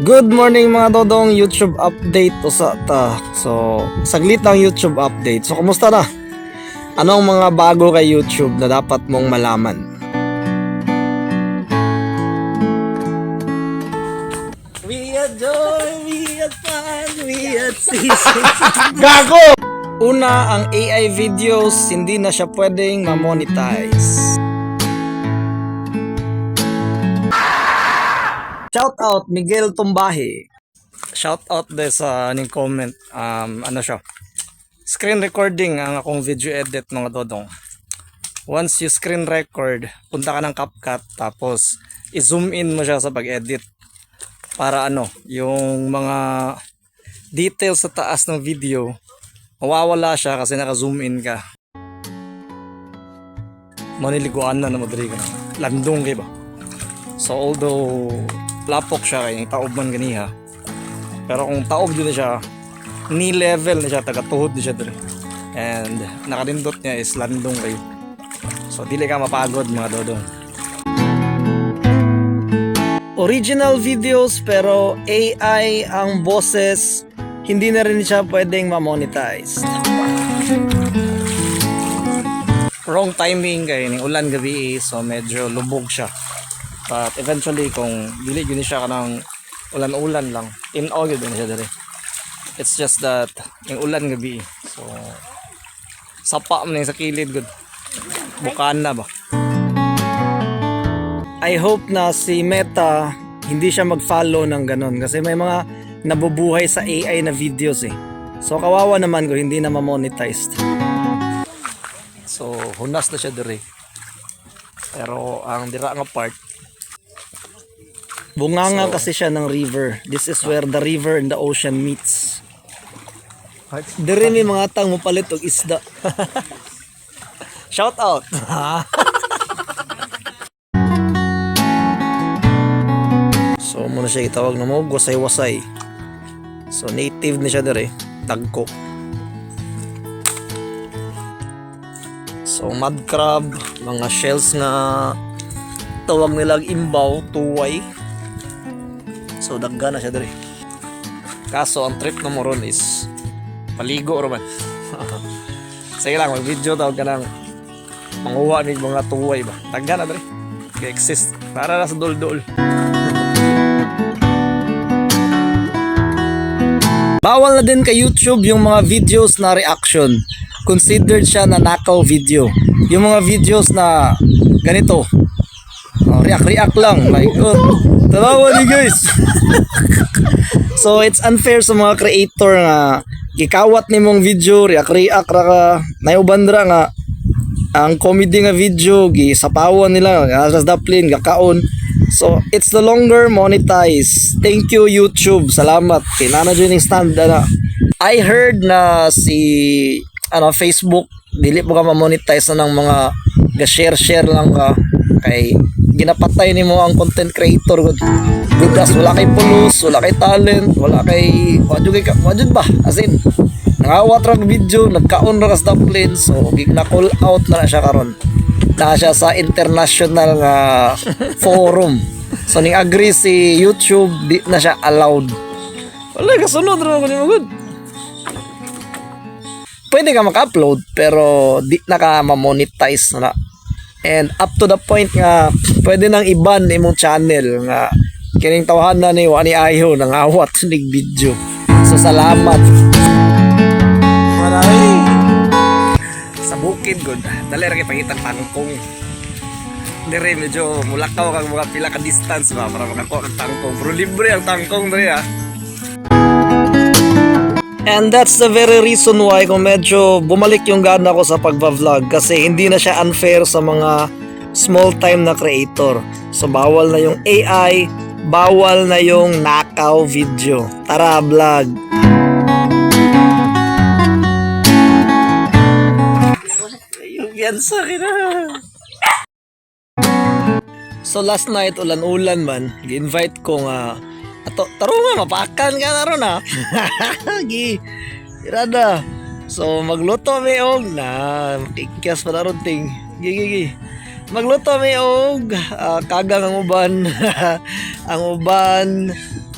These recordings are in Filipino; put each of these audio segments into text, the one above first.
Good morning mga dodong, YouTube update usa ta. So, saglit lang YouTube update. So, kumusta na? Anong mga bago kay YouTube na dapat mong malaman? We had joy, we had fun, we had season. Gago! Una, ang AI videos, hindi na siya pwedeng ma-monetize. Shout out Miguel Tumbahi. Shout out de sa ning comment. Ano siya? Screen recording ang akong video edit mga dodong. Once you screen record, punta ka ng CapCut tapos i-zoom in mo siya sa pag-edit para yung mga details sa taas ng video mawawala siya kasi naka-zoom in ka. Maniliguan na madali ka na. Landong kay ba? So although lapok siya kay taob man ganiha. Pero kung taob din siya, knee level na siya, taga-tuhod din siya dire. And nakalindot niya is landong kayo. So dili ka mapagod mga dodong. Original videos pero AI ang boses, hindi na rin siya pwedeng ma-monetize. Wrong timing kay ning ulan gabi so medyo lubog siya. But eventually kung dili gyud siya kanang ulan-ulan lang, in-all gyud na siya dire. It's just that yung ulan gabi. So sapa man sa kilid gud. Bukan na ba? I hope na si Meta hindi siya mag-follow ng ganon kasi may mga nabubuhay sa AI na videos eh. So kawawa naman kung hindi na ma-monetize. So hunas na siya dire. Pero ang dira nga part bunganga kasi siya ng river. This is where the river and the ocean meets. Dire ni mga tang mo palit og isda. Shout out. So muna siya itawag na mo wasay-wasay. So native na siya dire, tagko. So mud crab, mga shells nga tawag nila imbaw, tuway. So dagga na siya dire. Kaso ang trip na mo ron is paligo raman. Sige lang, mag-video tawag ka ng manguha ng mga tuway ba. Dagga na dire. Ka-exist. Para na sa dol-dol. Bawal na din kay YouTube yung mga videos na reaction. Considered siya na nakaw video. Yung mga videos na ganito. React lang. My God. Tawa ni guys. So it's unfair sa mga creator nga gikawat nimong video, react ra ka. Nayubandra nga ang comedy nga video gisapawan nila as daplin gakaon. So it's no longer monetized. Thank you YouTube. Salamat. Kinana dyan yung stand na. I heard na si Facebook dili po ka ma-monetize na ng mga ga-share lang ka kay ginapatay nimo ang content creator good as wala kay pulos, wala kay talent, wala kay wajud ba as in nangawat ra video nagkaon ra sa daplin so gig na call out na siya karon na siya sa international nga forum so ning agree si YouTube di na siya allowed wala kasunod ra ko nimo good pwede ka maka-upload pero di na ka ma-monetize na. And up to the point nga pwede nang i-ban imong channel nga kining tawhanan ni wani ayo nang awat nig video. So salamat. Maray. Sa bukid gud. Dali ra kay pangitang tangkong. Dire medyo mulakaw kag mga pila ka distance ba para makakuha kag tangkong. Pero libre ang tangkong dire ah. And that's the very reason why kung medyo bumalik yung gana ko sa pagba-vlog kasi hindi na siya unfair sa mga small time na creator. So bawal na yung AI, bawal na yung nakaw video. Tara vlog! Yan sa akin na. So last night ulan-ulan man, gi-invite ko nga taro nga, mapakan ka na ron ha. Irada. So magluto may og na makikyas pa na ron ting. Gigi. Magluto may og kagang ang uban. Ang uban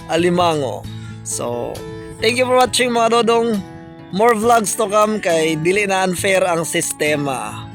alimango. So, thank you for watching mga dodong. More vlogs to come kay dili na unfair ang sistema.